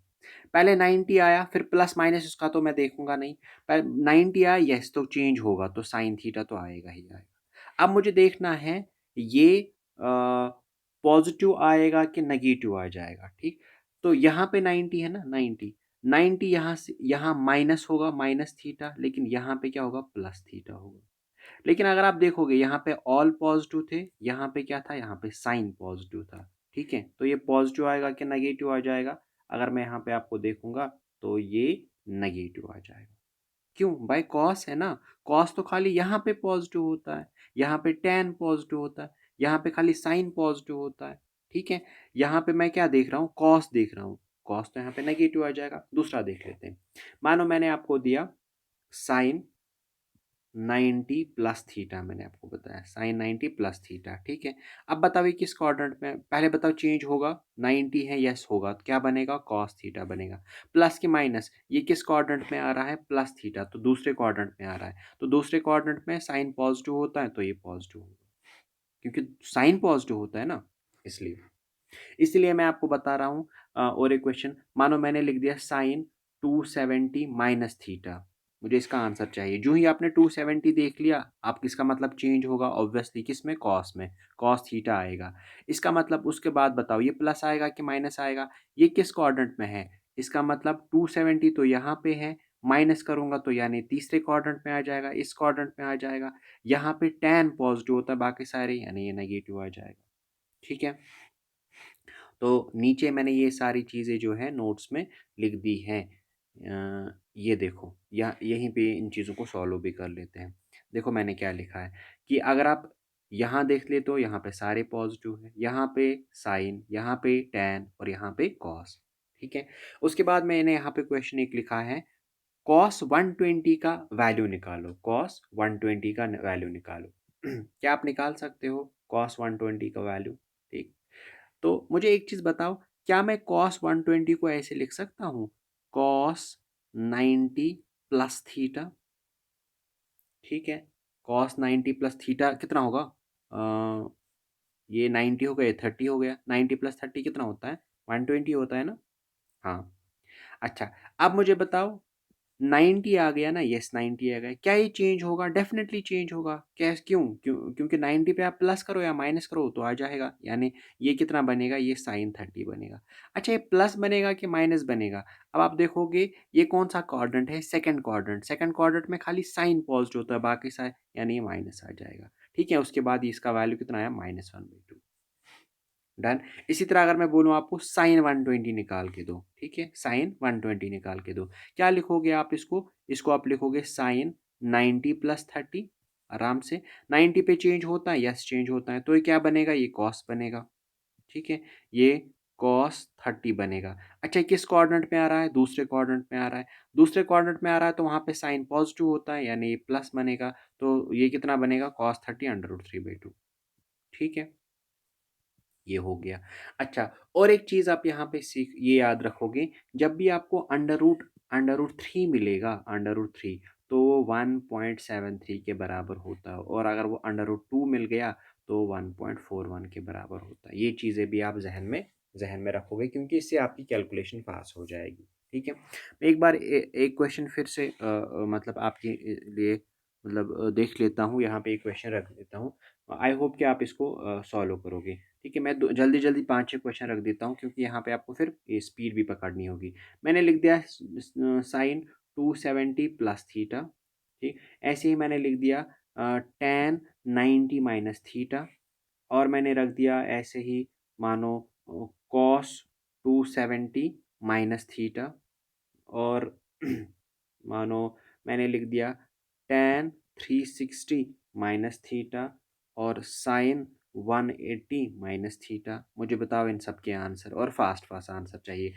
S1: पहले 90 आया, फिर प्लस माइनस उसका तो मैं देखूंगा नहीं। पहले 90 आया, यस तो चेंज होगा, तो साइन थीटा तो आएगा ही आएगा। अब मुझे देखना है ये पॉजिटिव आएगा कि नेगेटिव आ जाएगा। ठीक, तो यहाँ पे 90 है ना, 90 90 यहाँ से यहाँ माइनस होगा, माइनस थीटा, लेकिन यहाँ पे क्या होगा, प्लस थीटा होगा। लेकिन अगर आप देखोगे यहाँ पे ऑल पॉजिटिव थे, यहाँ पे क्या था, यहाँ पे साइन पॉजिटिव था। ठीक है, तो ये पॉजिटिव आएगा कि नेगेटिव आ जाएगा? अगर मैं यहाँ पे आपको देखूंगा तो ये नेगेटिव आ जाएगा। क्यों भाई, कॉस है ना, कॉस तो खाली यहाँ पे पॉजिटिव होता है, यहाँ पे टेन पॉजिटिव होता है, यहाँ पे खाली साइन पॉजिटिव होता है। ठीक है, यहाँ पे मैं क्या देख रहा हूँ, कॉस देख रहा हूँ, कॉस तो यहाँ पे नेगेटिव आ जाएगा। दूसरा देख लेते हैं। मानो मैंने आपको दिया साइन 90 प्लस थीटा, मैंने आपको बताया साइन 90 प्लस थीटा। ठीक है, अब बताओ किस क्वाड्रेंट में, पहले बताओ चेंज होगा, 90 है, यस होगा, तो क्या बनेगा, कॉस थीटा बनेगा। प्लस की माइनस, ये किस क्वाड्रेंट में आ रहा है, प्लस थीटा, तो दूसरे क्वाड्रेंट में आ रहा है, तो दूसरे क्वाड्रेंट में साइन पॉजिटिव होता है, तो ये पॉजिटिव होगा, क्योंकि साइन पॉजिटिव होता है ना, इसलिए इसलिए मैं आपको बता रहा हूँ। और एक क्वेश्चन, मानो मैंने लिख दिया साइन 270 माइनस थीटा, मुझे इसका आंसर चाहिए। जो ही आपने 270 देख लिया, आप किसका मतलब चेंज होगा, ऑब्वियसली किस में, कॉस में, कॉस थीटा आएगा। इसका मतलब उसके बाद बताओ ये प्लस आएगा कि माइनस आएगा, ये किस क्वाड्रेंट में है, इसका मतलब 270 तो यहाँ पे है, माइनस करूंगा तो यानी तीसरे क्वाड्रेंट में आ जाएगा, इस क्वाड्रेंट में आ जाएगा। यहाँ पे टेन पॉजिटिव होता है, बाकी सारे यानी ये नेगेटिव आ जाएगा। ठीक है, तो नीचे मैंने ये सारी चीज़ें जो है नोट्स में लिख दी हैं। ये देखो, या यहीं पे इन चीज़ों को सॉल्व भी कर लेते हैं। देखो मैंने क्या लिखा है कि अगर आप यहाँ देख ले तो यहाँ पे सारे पॉजिटिव हैं, यहाँ पे साइन, यहाँ पे टैन और यहाँ पे कॉस। ठीक है, उसके बाद मैंने यहाँ पे क्वेश्चन एक लिखा है, कॉस 120 का वैल्यू निकालो, कॉस 120 का वैल्यू निकालो। क्या आप निकाल सकते हो कॉस 120 का वैल्यू? ठीक, तो मुझे एक चीज़ बताओ, क्या मैं कॉस 120 को ऐसे लिख सकता हूँ, कॉस 90 प्लस थीटा? ठीक है, कॉस 90 प्लस थीटा कितना होगा, ये 90 हो गया, 30 हो गया, 90 प्लस 30 कितना होता है, 120 होता है ना। हाँ, अच्छा, अब मुझे बताओ 90 आ गया ना, यस 90 आ गया, क्या ये चेंज होगा, डेफिनेटली चेंज होगा। कैस क्यों क्यों क्योंकि 90 पे आप प्लस करो या माइनस करो तो आ जाएगा, यानी ये कितना बनेगा, ये साइन 30 बनेगा। अच्छा, ये प्लस बनेगा कि माइनस बनेगा? अब आप देखोगे ये कौन सा क्वाड्रेंट है, सेकंड क्वाड्रेंट, सेकंड क्वाड्रेंट में खाली साइन पॉजिटिव होता है, बाकी साइन यानी ये माइनस आ जाएगा। ठीक है, उसके बाद इसका वैल्यू कितना आया, -1/2। डन। इसी तरह अगर मैं बोलूँ आपको साइन 120 निकाल के दो, ठीक है, साइन 120 निकाल के दो, क्या लिखोगे आप इसको आप लिखोगे साइन 90 प्लस 30। आराम से 90 पे चेंज होता है, यस चेंज होता है, तो ये क्या बनेगा, ये कॉस बनेगा। ठीक है, ये कॉस 30 बनेगा। अच्छा, किस क्वाड्रेंट में आ रहा है, दूसरे क्वाड्रेंट में आ रहा है, दूसरे क्वाड्रेंट में आ रहा है तो वहाँ पे साइन पॉजिटिव होता है, यानी ये प्लस बनेगा, तो ये कितना बनेगा, कॉस 30√3/2। ठीक है, ये हो गया। अच्छा, और एक चीज़ आप यहाँ पे सीख ये याद रखोगे, जब भी आपको अंडर रूट 3 मिलेगा, अंडर रूट 3, तो 1.73 के बराबर होता है, और अगर वो अंडर रूट 2 मिल गया तो 1.41 के बराबर होता है। ये चीज़ें भी आप जहन में रखोगे, क्योंकि इससे आपकी कैलकुलेशन पास हो जाएगी। ठीक है, मैं एक बार एक क्वेश्चन फिर से मतलब आपके लिए मतलब देख लेता हूँ, यहाँ पे एक क्वेश्चन रख देता हूँ। आई होप कि आप इसको सॉल्व करोगे। ठीक है, मैं जल्दी जल्दी 5-6 क्वेश्चन रख देता हूँ, क्योंकि यहाँ पे आपको फिर स्पीड भी पकड़नी होगी। मैंने लिख दिया साइन 270 प्लस थीटा। ठीक, ऐसे ही मैंने लिख दिया टेन 90 माइनस थीटा, और मैंने रख दिया ऐसे ही, मानो कॉस 270 माइनस थीटा, और मानो मैंने लिख दिया टेन 360 माइनस थीटा, और साइन 180 माइनस थीटा। मुझे बताओ इन सब के आंसर, और फास्ट फास्ट आंसर चाहिए,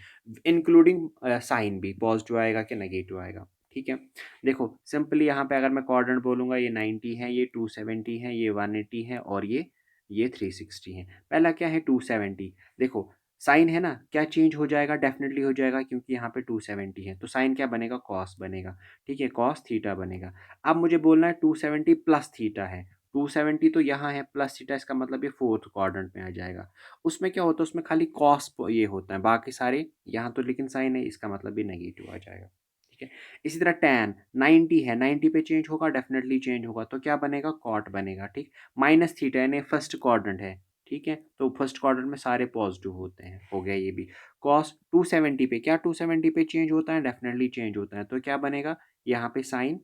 S1: इंक्लूडिंग साइन भी, पॉजिटिव आएगा कि नेगेटिव आएगा। ठीक है, देखो सिंपली यहाँ पे अगर मैं क्वाड्रेंट बोलूँगा, ये 90 है, ये 270 है, ये 180 है, और ये 360 है। पहला क्या है 270, देखो साइन है ना, क्या चेंज हो जाएगा, डेफिनेटली हो जाएगा क्योंकि यहाँ पे 270 है, तो साइन क्या बनेगा, कॉस बनेगा। ठीक है, कॉस थीटा बनेगा। अब मुझे बोलना है 270 प्लस थीटा है, 270 तो यहाँ है, प्लस थीटा, इसका मतलब ये फोर्थ क्वाड्रेंट में आ जाएगा। उसमें क्या होता है, उसमें खाली कॉस ये होता है, बाकी सारे यहाँ तो लेकिन साइन है, इसका मतलब ये नेगेटिव आ जाएगा। ठीक है, इसी तरह टैन 90 है, 90 पे चेंज होगा, डेफिनेटली चेंज होगा, तो क्या बनेगा, कॉट बनेगा। ठीक, माइनस थीटा यानी फर्स्ट क्वाड्रेंट है। ठीक है, तो फर्स्ट क्वाड्रेंट में सारे पॉजिटिव होते हैं, हो गया ये भी। कॉस 270 पे, क्या 270 पे चेंज होता है, डेफिनेटली चेंज होता है, तो क्या बनेगा यहाँ पे साइन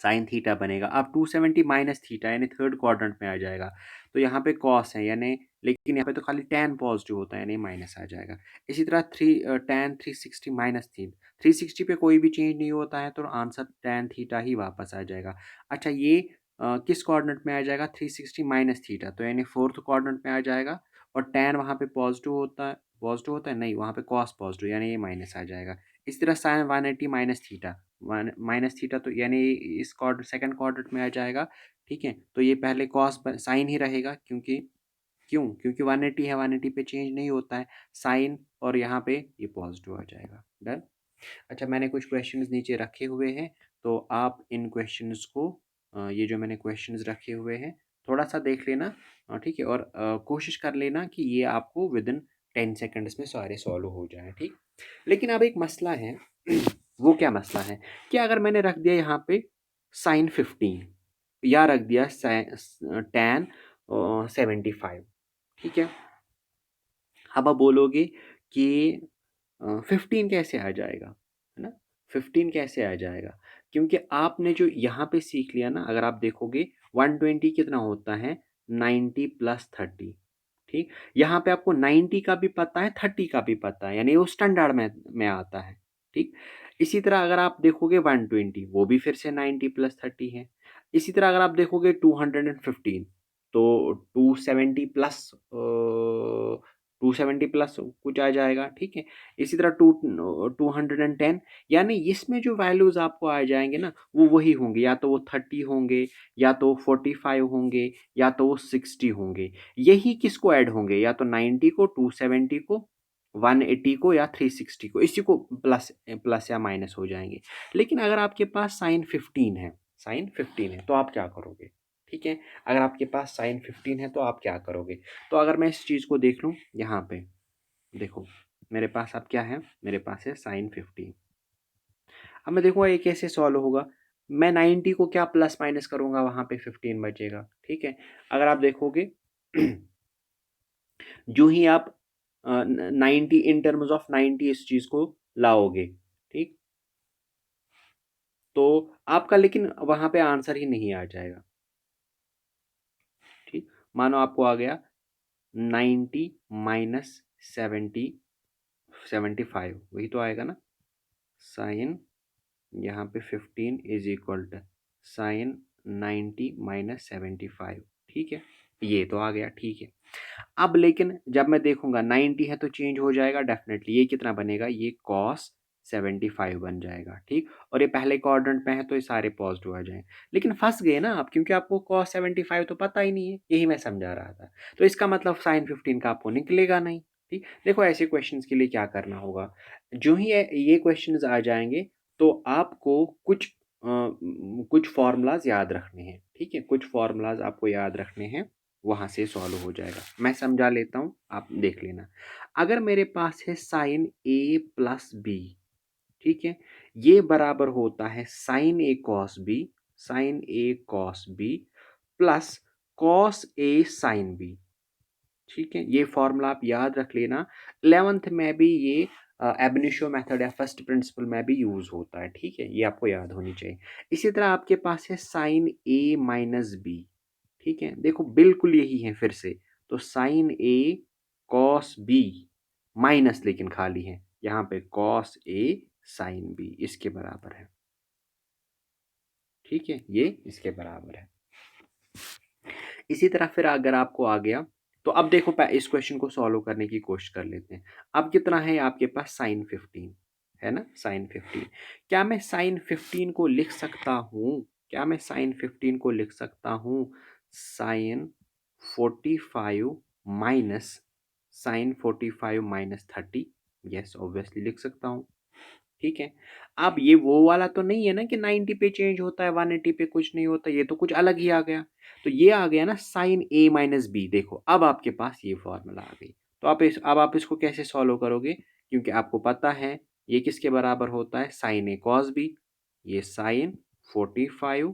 S1: साइन थीटा बनेगा। अब 270 माइनस थीटा यानी थर्ड क्वाड्रेंट में आ जाएगा, तो यहाँ पे कॉस है यानी, लेकिन यहाँ पे तो खाली टैन पॉजिटिव होता है यानी माइनस आ जाएगा। इसी तरह टैन 360 माइनस थी, 360 पे कोई भी चेंज नहीं होता है, तो आंसर टैन थीटा ही वापस आ जाएगा। अच्छा, ये किस क्वाड्रेंट में आ जाएगा, 360 माइनस थीटा, तो यानी फोर्थ क्वाड्रेंट में आ जाएगा, और टैन वहाँ पे पॉजिटिव होता है नहीं, वहाँ पे कॉस पॉजिटिव यानी ये माइनस आ जाएगा। इस तरह sine 180 minus theta, minus theta तो यानी इस सेकंड क्वाड्रेंट में आ जाएगा। ठीक है, तो ये पहले कॉस साइन ही रहेगा, क्योंकि 180 है, 180 पे चेंज नहीं होता है साइन, और यहाँ पे ये पॉजिटिव आ जाएगा। डन। अच्छा, मैंने कुछ क्वेश्चंस नीचे रखे हुए हैं, तो आप इन क्वेश्चंस को ये जो मैंने क्वेश्चंस रखे हुए हैं थोड़ा सा देख लेना। ठीक है, और कोशिश कर लेना कि ये आपको विद इन 10 सेकेंड्स में सारे सॉल्व हो जाएं। ठीक, लेकिन अब एक मसला है वो क्या मसला है कि अगर मैंने रख दिया यहाँ पे साइन 15 या रख दिया टैन 75। ठीक है, अब आप बोलोगे कि 15 कैसे आ जाएगा, है ना, 15 कैसे आ जाएगा, क्योंकि आपने जो यहाँ पे सीख लिया ना, अगर आप देखोगे 120 कितना होता है, 90 प्लस 30। ठीक, यहाँ पे आपको 90 का भी पता है, 30 का भी पता है, यानी वो स्टैंडर्ड में आता है। ठीक, इसी तरह अगर आप देखोगे 120, वो भी फिर से 90 प्लस 30 है। इसी तरह अगर आप देखोगे 215, तो 270 प्लस कुछ आ जाएगा। ठीक है, इसी तरह 210, यानी इसमें जो वैल्यूज आपको आ जाएंगे ना, वो वही होंगे, या तो वो 30 होंगे, या तो 45 होंगे, या तो वो 60 होंगे। यही किसको ऐड होंगे, या तो 90 को, 270 को, 180 को, या 360 को, इसी को प्लस प्लस या माइनस हो जाएंगे। लेकिन अगर आपके पास साइन 15 है तो आप क्या करोगे। ठीक है, अगर आपके पास साइन 15 है तो आप क्या करोगे। तो अगर मैं इस चीज़ को देख लूँ, यहाँ पे देखो मेरे पास अब क्या है, मेरे पास है साइन 15। अब मैं देखूंगा ये कैसे सॉल्व होगा, मैं 90 को क्या प्लस माइनस करूंगा, वहां पे 15 बचेगा। ठीक है, अगर आप देखोगे जो ही आप 90 इन टर्म्स ऑफ 90 इस चीज को लाओगे, ठीक, तो आपका लेकिन वहां पे आंसर ही नहीं आ जाएगा। ठीक, मानो आपको आ गया 90 माइनस 75, वही तो आएगा ना, साइन यहाँ पे 15 is equal to sine 90 minus 75। ठीक है, ये तो आ गया। ठीक है, अब लेकिन जब मैं देखूंगा 90 है तो चेंज हो जाएगा डेफिनेटली, ये कितना बनेगा, ये कॉस 75 बन जाएगा। ठीक, और ये पहले क्वाड्रेंट में है तो ये सारे पॉजिटिव आ जाएंगे। लेकिन फंस गए ना आप, क्योंकि आपको कॉस 75 तो पता ही नहीं है, यही मैं समझा रहा था, तो इसका मतलब साइन 15 का आपको निकलेगा नहीं। ठीक, देखो ऐसे क्वेश्चंस के लिए क्या करना होगा, जो ही ये क्वेश्चंस आ जाएंगे तो आपको कुछ फार्मूलाज याद रखने हैं। ठीक है, कुछ फार्मूलाज आपको याद रखने हैं, वहां से सॉल्व हो जाएगा। मैं समझा लेता हूँ, आप देख लेना। अगर मेरे पास है साइन ए प्लस बी, ठीक है, ये बराबर होता है sign A cos B plus cos A sine B. ठीक है, ये फॉर्मूला आप याद रख लेना, 11th में भी ये एबनिशो मेथड या फर्स्ट प्रिंसिपल में भी यूज होता है। ठीक है, ये आपको याद होनी चाहिए। इसी तरह आपके पास है साइन ए माइनस बी। ठीक है, देखो बिल्कुल यही है फिर से, तो साइन ए कॉस बी माइनस, लेकिन खाली है यहाँ पे कॉस ए साइन बी, इसके बराबर है। ठीक है, ये इसके बराबर है। इसी तरह फिर अगर आपको आ गया, तो अब देखो इस क्वेश्चन को सॉल्व करने की कोशिश कर लेते हैं। अब कितना है आपके पास साइन 15, है ना, साइन 15। क्या मैं साइन 15 को लिख सकता हूँ? क्या मैं साइन 15 को लिख सकता हूँ sine 45 minus sine 45 minus 30? Yes, obviously लिख सकता हूँ। ठीक है। अब ये वो वाला तो नहीं है ना कि 90 पे चेंज होता है, 180 पे कुछ नहीं होता, ये तो कुछ अलग ही आ गया। तो ये आ गया ना साइन ए माइनस बी। देखो अब आपके पास ये फॉर्मूला आ गई। तो अब आप इसको कैसे सॉल्व करोगे? क्योंकि आपको पता है ये किसके बराबर होता है, साइन ए कॉस बी। ये साइन 45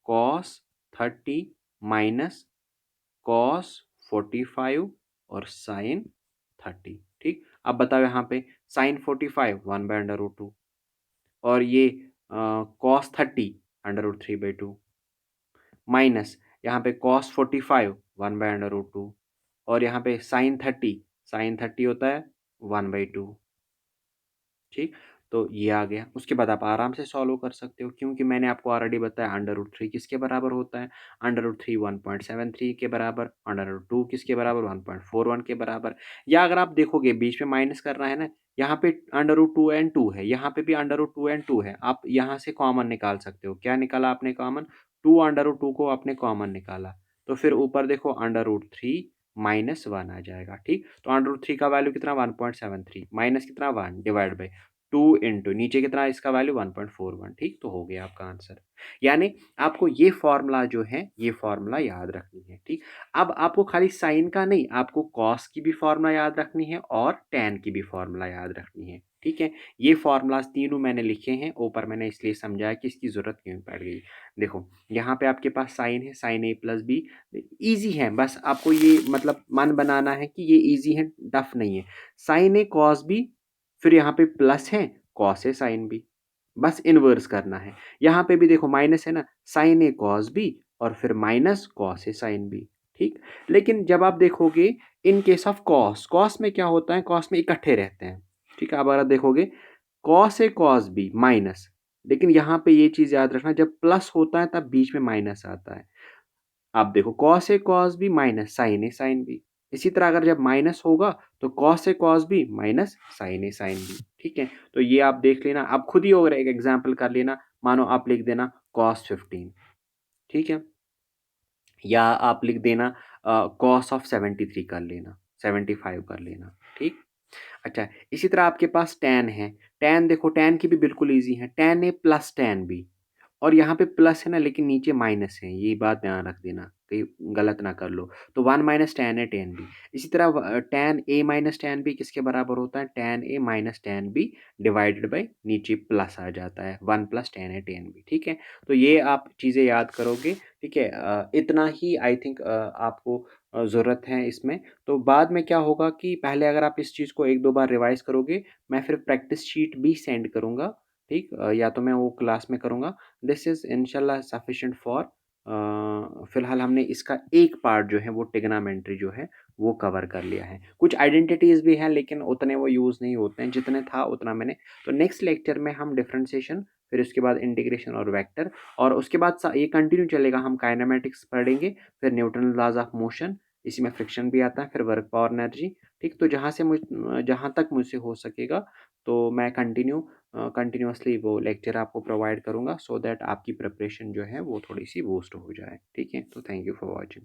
S1: कॉस 30 माइनस कॉस 45 और साइन 30। ठीक, अब बताओ यहाँ पे साइन 45 1/√2 और ये कॉस 30 √3/2 माइनस यहाँ पे कॉस 45 1/√2 और यहाँ पे साइन 30 होता है 1/2। ठीक, तो ये आ गया। उसके बाद आप आराम से सॉल्व कर सकते हो, क्योंकि मैंने आपको ऑलरेडी बताया √3 किसके बराबर होता है, √3 1.73 के बराबर, √2 किसके बराबर 1.41 के बराबर। या अगर आप देखोगे बीच में माइनस करना है ना, यहाँ पे √2 एंड 2 है, यहाँ पे भी √2 एंड 2 है। आप यहाँ से कॉमन निकाल सकते हो। क्या निकाला आपने कॉमन? 2 √2 को आपने कॉमन निकाला, तो फिर ऊपर देखो √3 -1 आ जाएगा। ठीक, तो √3 का वैल्यू कितना 1.73 माइनस कितना 1 डिवाइड बाई 2 इंटू नीचे कितना इसका वैल्यू 1.41। ठीक, तो हो गया आपका आंसर। यानी आपको ये फॉर्मूला जो है, ये फॉर्मूला याद रखनी है। ठीक, अब आपको खाली साइन का नहीं, आपको कॉस की भी फॉर्मूला याद रखनी है और टैन की भी फॉर्मूला याद रखनी है। ठीक है, ये फॉर्मूलाज तीनों मैंने लिखे हैं ऊपर, मैंने इसलिए समझाया कि इसकी ज़रूरत क्यों पड़ गई। देखो यहाँ पे आपके पास साइन है, साइन ए प्लस बी, ईजी है। बस आपको ये मतलब मन बनाना है कि ये ईजी है, टफ नहीं है। साइन ए कॉस बी, फिर यहाँ पे प्लस है कॉस ए साइन बी, बस इनवर्स करना है। यहाँ पे भी देखो माइनस है ना, साइन ए कॉस बी और फिर minus cos A sine B. ठीक, लेकिन जब आप देखोगे in case of cos, cos में क्या होता है, कॉस में इकट्ठे रहते हैं। ठीक है, अब अगर आप देखोगे cos A cos B minus, लेकिन यहाँ पे ये चीज़ याद रखना, जब प्लस होता है तब बीच में माइनस आता है। आप देखो cos A cos B minus sign A sine B. इसी तरह अगर जब माइनस होगा तो cos A cos B minus sign A sine B. ठीक है, तो ये आप देख लेना, आप खुद ही और एक एग्जाम्पल कर लेना। मानो आप लिख देना कॉस 15, ठीक है, या आप लिख देना कॉस ऑफ 73 कर लेना, 75 कर लेना। ठीक, अच्छा, इसी तरह आपके पास टैन है। टैन देखो, टैन की भी बिल्कुल ईजी है, टैन ए प्लस टैन बी। और यहाँ पे प्लस है ना, लेकिन नीचे माइनस है, ये बात ध्यान रख देना, कहीं गलत ना कर लो। तो 1 minus tan A tan B. इसी तरह tan A minus tan B किसके बराबर होता है, tan A minus tan B divided by नीचे प्लस आ जाता है 1 plus tan A tan B. ठीक है, तो ये आप चीज़ें याद करोगे। ठीक है, इतना ही आई थिंक आपको ज़रूरत है इसमें। तो बाद में क्या होगा कि पहले अगर आप इस चीज़ को एक दो बार रिवाइज करोगे, मैं फिर प्रैक्टिस शीट भी सेंड करूँगा। ठीक, या तो मैं वो क्लास में करूँगा। दिस इज़ इंशाल्लाह सफिशिएंट फॉर फ़िलहाल हमने इसका एक पार्ट जो है वो ट्रिग्नोमेट्री जो है वो कवर कर लिया है। कुछ आइडेंटिटीज़ भी हैं, लेकिन उतने वो यूज़ नहीं होते हैं, जितने था उतना मैंने। तो नेक्स्ट लेक्चर में हम डिफरेंशिएशन, फिर उसके बाद इंटीग्रेशन और वेक्टर, और उसके बाद ये कंटिन्यू चलेगा। हम काइनेमेटिक्स पढ़ेंगे, फिर न्यूटन लॉज ऑफ मोशन, इसी में फ्रिक्शन भी आता है, फिर वर्क पावर एनर्जी। ठीक, तो जहाँ तक मुझसे हो सकेगा तो मैं कंटिन्यूअसली वो लेक्चर आपको प्रोवाइड करूँगा, सो दैट आपकी प्रिपरेशन जो है वो थोड़ी सी बूस्ट हो जाए। ठीक है, तो थैंक यू फॉर वॉचिंग।